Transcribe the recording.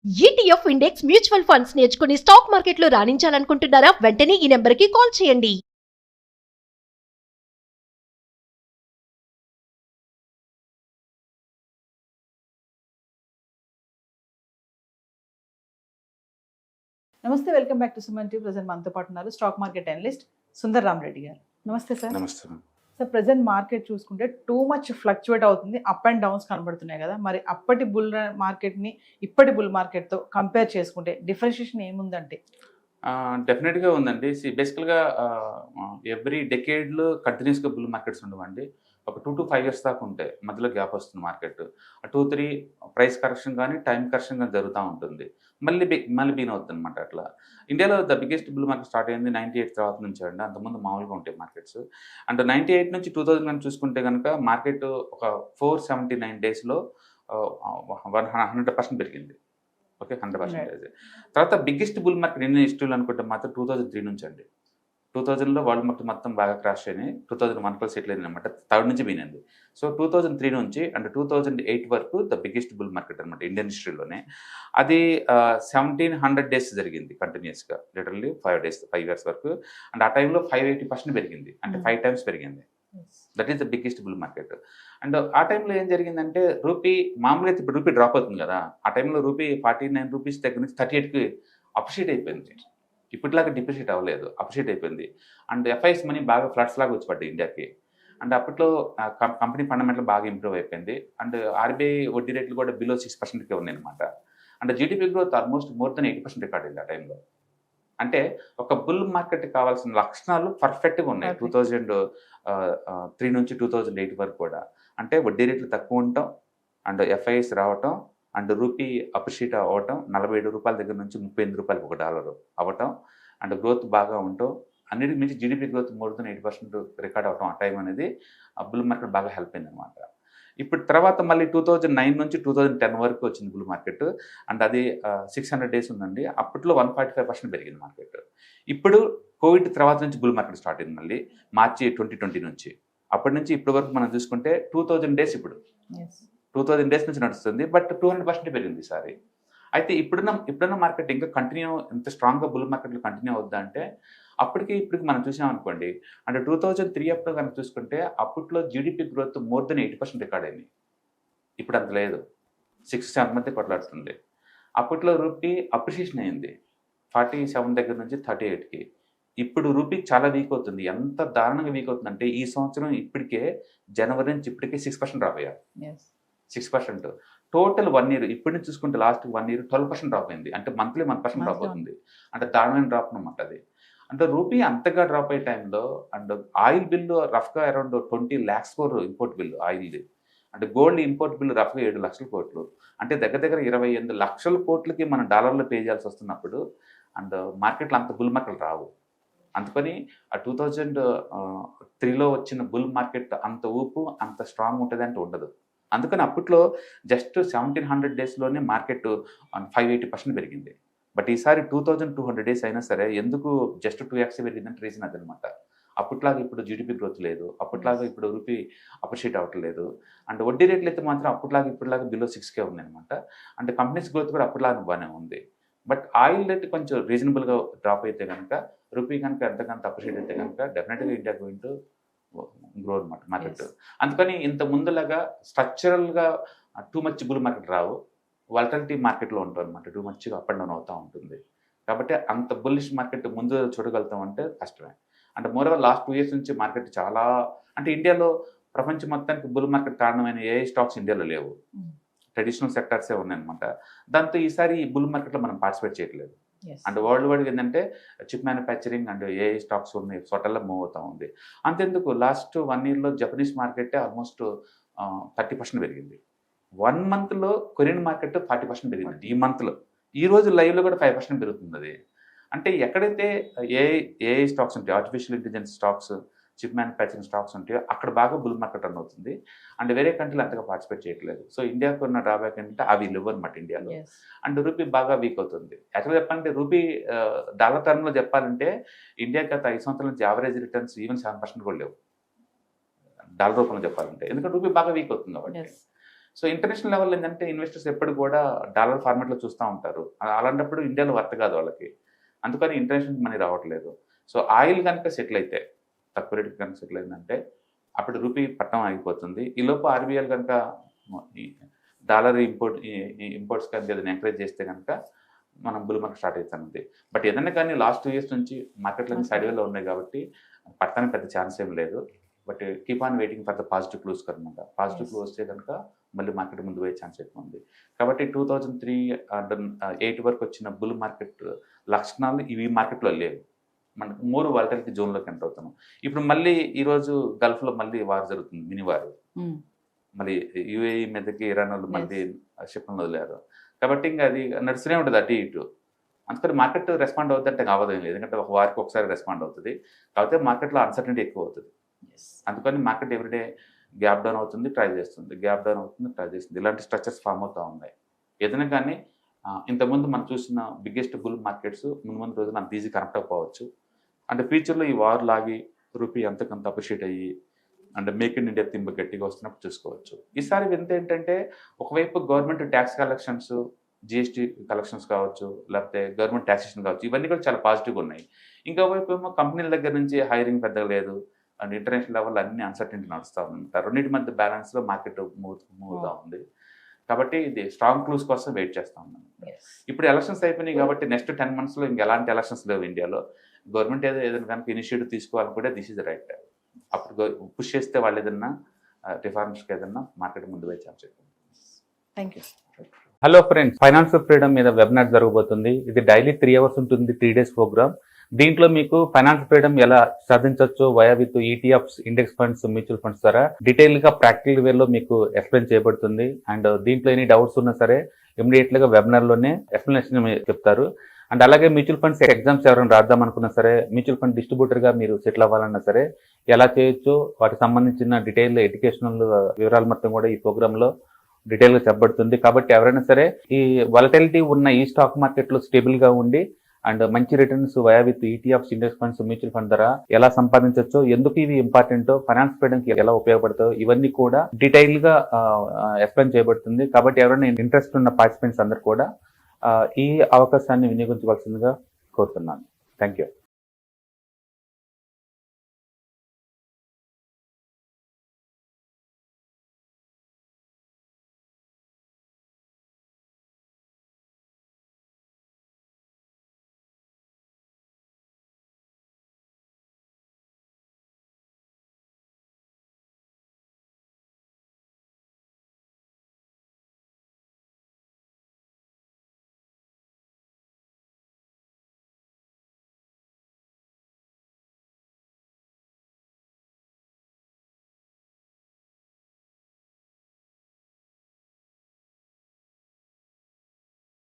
ETF index mutual funds నేర్చుకుని stock మార్కెట్లో రాణించాలనుకుంటున్నారా? వెంటనే ఈ నెంబర్కి కాల్ చేయండి. నమస్తే, welcome back to Suman TV. Present మనతో పాటు ఉన్నారు stock market analyst Sundar Rama Reddy గారు. నమస్తే సార్. నమస్తే మ్యామ్. సార్, ప్రెజెంట్ మార్కెట్ చూసుకుంటే టూ మచ్ ఫ్లక్చువేట్ అవుతుంది, అప్ అండ్ డౌన్స్ కనబడుతున్నాయి కదా. మరి అప్పటి బుల్ మార్కెట్ని ఇప్పటి బుల్ మార్కెట్తో కంపేర్ చేసుకుంటే డిఫరెన్షియేషన్ ఏముందంటే? డెఫినెట్గా ఉందండి. బేసికల్గా ఎవ్రీ డెకేడ్లో కంటిన్యూస్గా బుల్ మార్కెట్స్ ఉండవండి. ఒక 2 to 5 years దాకా ఉంటాయి, మధ్యలో గ్యాప్ వస్తుంది మార్కెట్. 2-3 ప్రైస్ కరెక్షన్ కానీ టైం కరెక్షన్ కానీ జరుగుతూ ఉంటుంది. మళ్ళీ బీన్ అవుతుంది అనమాట. అట్లా ఇండియాలో the biggest bull market start అయింది 98 తర్వాత నుంచి అండి. అంతకుముందు మామూలుగా ఉంటాయి మార్కెట్స్. అండ్ 98 నుంచి 2000 కానీ చూసుకుంటే కనుక మార్కెట్ ఒక 479 డేస్లో 100% పెరిగింది. ఓకే, 100%. తర్వాత బిగ్గెస్ట్ బుల్ మార్కెట్ ఇండియన్ హిస్టరీలో అనుకుంటే మాత్రం 2003 నుంచి అండి. 2000లో వరల్డ్ మార్కెట్ మొత్తం బాగా క్రాష్ అయినాయి. 2001లో సెటిల్ అయింది అనమాట. థర్డ్ నుంచి పోయినంది. సో 2003 నుంచి అండ్ 2008 వరకు ద బిగ్గెస్ట్ బుల్ మార్కెట్ అనమాట ఇండియన్ హిస్టరీలోనే. అది 1700 డేస్ జరిగింది కంటిన్యూస్గా, లిటరల్లీ 5 years వరకు. అండ్ ఆ టైంలో 580% పెరిగింది, అంటే 5 times పెరిగింది. That is the biggest bull market. And ఆ టైంలో ఏం జరిగిందంటే రూపీ మామూలుగా ఇప్పుడు రూపీ డ్రాప్ అవుతుంది కదా, ఆ టైంలో రూపీ 49 రూపీస్ దగ్గర నుంచి 38కి అప్రిషియేట్ అయిపోయింది. ఇప్పటిలాగా డిప్రిషియేట్ అవ్వలేదు, అప్రిషియేట్ అయిపోయింది. అండ్ ఎఫ్ఐఎస్ మనీ బాగా ఫ్లడ్స్ లాగా వచ్చి పడ్డాయి ఇండియాకి. అండ్ అప్పట్లో కంపెనీ ఫండమెంటల్ బాగా ఇంప్రూవ్ అయిపోయింది. అండ్ ఆర్బీఐ వడ్డీ రేట్లు కూడా బిలో 6%కే ఉన్నాయి అనమాట. And GDP growth almost more than 80% record అయింది ఆ టైంలో. అంటే ఒక బుల్ మార్కెట్ కావాల్సిన లక్షణాలు పర్ఫెక్ట్గా ఉన్నాయి 2003 నుంచి 2008 వరకు కూడా. అంటే వడ్డీ రేట్లు తక్కువ ఉండటం, అండ్ ఎఫ్ఐఎస్ రావటం, అండ్ రూపీ అప్రిషియేట్ అవ్వటం, 47 రూపాయల దగ్గర నుంచి 38 రూపాయలు $1 అవ్వటం, అండ్ గ్రోత్ బాగా ఉండటం, అన్నిటికి మించి GDP growth more than 80% record అవ్వటం ఆ టైం అనేది ఆ బుల్ మార్కెట్ బాగా హెల్ప్ అయింది అనమాట. ఇప్పుడు తర్వాత మళ్ళీ 2009 నుంచి 2010 వరకు వచ్చింది బుల్ మార్కెట్. అండ్ అది 600 డేస్ ఉందండి. అప్పట్లో 145% పెరిగింది మార్కెట్. ఇప్పుడు కోవిడ్ తర్వాత నుంచి బుల్ మార్కెట్ స్టార్ట్ అయింది మళ్ళీ మార్చి 2020 నుంచి. అప్పటి నుంచి ఇప్పటి వరకు మనం చూసుకుంటే 2000 డేస్, ఇప్పుడు 2000 డేస్ నుంచి నడుస్తుంది. బట్ 200% పెరిగింది ఈసారి. అయితే ఇప్పుడున్న మార్కెట్ ఇంకా కంటిన్యూ, ఇంత స్ట్రాంగ్గా బుల్ మార్కెట్లో కంటిన్యూ అవుద్దా అంటే అప్పటికి ఇప్పటికి మనం చూసామనుకోండి. అంటే 2003 అప్పుడు కనుక చూసుకుంటే అప్పట్లో GDP growth more than 80% record అయింది. ఇప్పుడు అంత లేదు, 6-7 మధ్య కొట్లాడుతుంది. అప్పట్లో రూపీ అప్రిషియేషన్ అయింది 47 దగ్గర నుంచి 38కి. ఇప్పుడు రూపీ చాలా వీక్ అవుతుంది. ఎంత దారుణంగా వీక్ అవుతుందంటే ఈ సంవత్సరం ఇప్పటికే జనవరి నుంచి ఇప్పటికే 6% డ్రాప్ అయ్యారు. 6%. టోటల్ 1 year ఇప్పటి నుంచి చూసుకుంటే లాస్ట్ 1 year 12% డ్రాప్ అయింది. అంటే మంత్లీ 1% డ్రాప్ అవుతుంది. అంటే దారుణమైన డ్రాప్ అనమాట అది. అంటే రూపీ అంతగా డ్రాప్ అయ్యే టైంలో అండ్ ఆయిల్ బిల్లు రఫ్గా around 20 lakhs for import bill ఆయిల్ది. అంటే గోల్డ్ ఇంపోర్ట్ బిల్లు రఫ్గా 7 లక్షల కోట్లు. అంటే దగ్గర దగ్గర 28 లక్షల కోట్లకి మనం డాలర్లో పే చేయాల్సి వస్తున్నప్పుడు అండ్ మార్కెట్లో అంత బుల్ మార్కెట్లు రావు. అందుకని ఆ 2003లో వచ్చిన బుల్ మార్కెట్ అంత ఊపు అంత స్ట్రాంగ్ ఉంటుంది అంటే ఉండదు. అందుకని అప్పట్లో జస్ట్ 1700 డేస్లోనే మార్కెట్ 580% పెరిగింది. బట్ ఈసారి 2200 డేస్ అయినా సరే ఎందుకు జస్ట్ 2x పెరిగిందంటే రీజన్ అదనమాట. అప్పట్లాగా ఇప్పుడు జీడిపి గ్రోత్ లేదు, అప్పట్లాగా ఇప్పుడు రూపీ అప్రిషియేట్ అవ్వట్లేదు. అండ్ వడ్డీ రేట్లు అయితే మాత్రం అప్పట్లాగా ఇప్పటిలాగా బిలో 6కే ఉన్నాయన్నమాట. అంటే కంపెనీస్ గ్రోత్ కూడా అప్పట్లాగా బాగానే ఉంది. బట్ ఆయిల్ రేట్ కొంచెం రీజనబుల్గా డ్రాప్ అయితే కనుక, రూపీ కనుక ఎంతకంత అప్రిషియేట్ అయితే కనుక డెఫినెట్గా ఇండియా గోయింగ్ టు గ్రో అనమాట మార్కెట్. అందుకని ఇంత ముందులాగా స్ట్రక్చరల్గా టూ మచ్ బుల్ మార్కెట్ రావు, వాలటిలిటీ మార్కెట్లో ఉంటుంది అనమాట. టూ మచ్గా అప్ అండ్ డౌన్ అవుతూ ఉంటుంది. కాబట్టి అంత బుల్లిష్ మార్కెట్ ముందు చూడగలుగుతాం అంటే కష్టమే. అంటే మోరోవర్ లాస్ట్ 2 years నుంచి మార్కెట్ చాలా, అంటే ఇండియాలో ప్రపంచం మొత్తానికి బుల్ మార్కెట్ కారణమైన ఏ స్టాక్స్ ఇండియాలో లేవు, ట్రెడిషనల్ సెక్టార్సే ఉన్నాయన్నమాట. దాంతో ఈసారి ఈ బుల్ మార్కెట్లో మనం పార్టిసిపేట్ చేయట్లేదు. అండ్ వరల్డ్ వైడ్గా ఏంటంటే chip manufacturing and A stocks ఉన్నాయి చోటల్లో మూవ్ అవుతూ ఉంది. అంతెందుకు లాస్ట్ 1 yearలో జపనీస్ మార్కెట్ ఆల్మోస్ట్ 30% పెరిగింది. 1 monthలో కొరియన్ మార్కెట్ 40% పెరిగింది ఈ మంత్లో. ఈ రోజు లైవ్లో కూడా 5% పెరుగుతుంది అది. అంటే ఎక్కడైతే ఏఐ స్టాక్స్ ఉంటాయి, artificial intelligence stocks, chip manufacturing stocks ఉంటాయో అక్కడ బాగా బుల్ మార్కెట్ రన్ అవుతుంది. అండ్ వేరే కంట్రీలు అంతగా పార్టిసిపేట్ చేయట్లేదు. సో ఇండియాకు ఉన్న డ్రాబ్యాక్ ఏంటంటే అవి లేవు అనమాట ఇండియాలో. అండ్ రూపీ బాగా వీక్ అవుతుంది. యాక్చువల్గా చెప్పాలంటే రూపీ డాలర్ టర్మ్లో చెప్పాలంటే ఇండియాకి గత 5 సంవత్సరాల నుంచి యావరేజ్ రిటర్న్స్ ఈవెన్ 7% కూడా లేవు డాలర్ రూపంలో చెప్పాలంటే, ఎందుకంటే రూపీ బాగా వీక్ అవుతుంది కాబట్టి. సో ఇంటర్నేషనల్ లెవెల్ ఏంటంటే ఇన్వెస్టర్స్ ఎప్పుడు కూడా డాలర్ ఫార్మాట్లో చూస్తూ ఉంటారు. అలాంటప్పుడు ఇండియాలో వర్త్ కాదు వాళ్ళకి, అందుకని ఇంటర్నేషనల్ మనీ రావట్లేదు. సో ఆయిల్ కనుక సెటిల్ అయితే, తక్కువ రేటుకి కనుక సెటిల్ అయిందంటే అప్పుడు రూపీ పట్టణం ఆగిపోతుంది. ఈలోపు ఆర్బీఐలు కనుక డాలర్ ఇంపోర్ట్స్ కనుక ఏదైనా ఎంకరేజ్ చేస్తే కనుక మనం బుల్ మార్కెట్ స్టార్ట్ అవుతుంది. బట్ ఏదైనా కానీ లాస్ట్ 2 years నుంచి మార్కెట్లన్నీ సైడ్ వేలో ఉన్నాయి కాబట్టి పట్టడానికి పెద్ద ఛాన్స్ ఏం లేదు. But keep on waiting for the positive clues అనమాట. పాజిటివ్ క్లూ వస్తే కనుక మళ్ళీ మార్కెట్ ముందు పోయే ఛాన్స్ ఎక్కువ ఉంది. కాబట్టి 2003 and 2008 వరకు వచ్చిన బుల్ మార్కెట్ లక్షణాలు ఇవి మార్కెట్లో లేవు. మనకు 3 వాలటిలిటీ జోన్లోకి ఎంటర్ అవుతున్నాం. ఇప్పుడు మళ్ళీ ఈరోజు గల్ఫ్లో మళ్ళీ వార్ జరుగుతుంది, మినీ వార్. మళ్ళీ యూఏఈ మీదకి ఇరాన్ వాళ్ళు మళ్ళీ షిప్లను వదిలేరు. కాబట్టి ఇంకా అది నడుస్తూనే ఉంటుంది అటు ఇటు. అందుకని మార్కెట్ రెస్పాండ్ అవుతుందంటే కావదు లేదు, ఎందుకంటే ఒక వారికి ఒకసారి రెస్పాండ్ అవుతుంది. కాకపోతే మార్కెట్లో అన్సర్టనిటీ ఎక్కువ అవుతుంది. అందుకని మార్కెట్ ఎవ్రీడే గ్యాప్ డౌన్ అవుతుంది, ట్రై చేస్తుంది, గ్యాప్ డౌన్ అవుతుంది, ట్రై చేస్తుంది. ఇలాంటి స్ట్రక్చర్స్ ఫామ్ అవుతూ ఉన్నాయి. ఏదైనా కానీ ఇంతకుముందు మనం చూసిన బిగ్గెస్ట్ బుల్ మార్కెట్స్ ముందు రోజులు అంత ఈజీ కనెక్ట్ అయిపోవచ్చు. అంటే ఫ్యూచర్లో ఈ వార్ లాగి రూపీ అంతకంత అప్రిషియేట్ అయ్యి అంటే మేక్ ఇన్ ఇండియా థింబ గట్టిగా వస్తున్నప్పుడు చూసుకోవచ్చు. ఈసారి వింత ఏంటంటే ఒకవైపు government tax collections, GST collections కావచ్చు, లేకపోతే గవర్నమెంట్ ట్యాక్సేషన్ కావచ్చు, ఇవన్నీ కూడా చాలా పాజిటివ్గా ఉన్నాయి. ఇంకోవైపు ఏమో కంపెనీల దగ్గర నుంచి హైరింగ్ పెద్దగా లేదు అండ్ ఇంటర్నేషనల్ లెవెల్ అన్ని అన్సర్టనిటీ నడుస్తూ ఉందన్నమాట. రెండింటి మధ్య బ్యాలెన్స్లో మార్కెట్ మూవ్ అవుతూ ఉంది. కాబట్టి ఇది స్ట్రాంగ్ క్లూస్ కోసం వెయిట్ చేస్తూ ఉన్నాం. ఇప్పుడు ఎలక్షన్స్ అయిపోయినాయి కాబట్టి నెక్స్ట్ 10 monthsలో ఇంకా ఎలాంటి ఎలక్షన్స్ లేవు ఇండియాలో. గవర్నమెంట్ ఏదైనా కనుక ఇనిషియేటివ్ తీసుకోవాలనుకుంటే this is the right time. అప్పుడు పుష్ చేస్తే వాళ్ళు ఏదన్నా రిఫార్మ్స్కి ఏదన్నా మార్కెట్ ముందు పోయే ఛాన్స్ ఎక్కువ. Thank you. Hello friends, financial freedom మీద వెబినార్ జరగబోతుంది. ఇది డైలీ 3 hours ఉంటుంది, 3 days ప్రోగ్రామ్. దీంట్లో మీకు ఫైనాన్స్ ఫ్రీడమ్ ఎలా సాధించవచ్చు via with ETFs, index funds, mutual funds ద్వారా డీటెయిల్ గా ప్రాక్టికల్ వేలో మీకు ఎక్స్ప్లెయిన్ చేయబడుతుంది. అండ్ దీంట్లో ఎనీ డౌట్స్ ఉన్నా సరే ఇమీడియట్ గా వెబినార్ లోనే ఎక్స్ప్లెనేషన్ చెప్తారు. అండ్ అలాగే మ్యూచువల్ ఫండ్స్ ఎగ్జామ్స్ ఎవరైనా రాద్దాం అనుకున్నా సరే, మ్యూచువల్ ఫండ్ డిస్ట్రిబ్యూటర్ గా మీరు సెటిల్ అవ్వాలన్నా సరే ఎలా చేయొచ్చు, వాటికి సంబంధించిన డీటెయిల్ ఎడ్యుకేషనల్ వివరాలు మొత్తం కూడా ఈ ప్రోగ్రామ్ లో డీటెయిల్ గా చెప్పబడుతుంది. కాబట్టి ఎవరైనా సరే ఈ వాలటిలిటీ ఉన్న ఈ స్టాక్ మార్కెట్ లో స్టేబుల్ గా ఉండి అండ్ మంచి returns via with ETFs, index funds, mutual fund ద్వారా ఎలా సంపాదించవచ్చు, ఎందుకు ఇవి ఇంపార్టెంట్, ఫైనాన్స్ ఫ్రీడమ్ కి ఎలా ఉపయోగపడతాయో ఇవన్నీ కూడా డీటెయిల్ గా ఎక్స్ప్లెయిన్ చేయబడుతుంది. కాబట్టి ఎవరైనా ఇంట్రెస్ట్ ఉన్న పార్టిసిపెంట్స్ అందరూ కూడా ఈ అవకాశాన్ని వినియోగించవలసిందిగా కోరుతున్నాను. Thank you.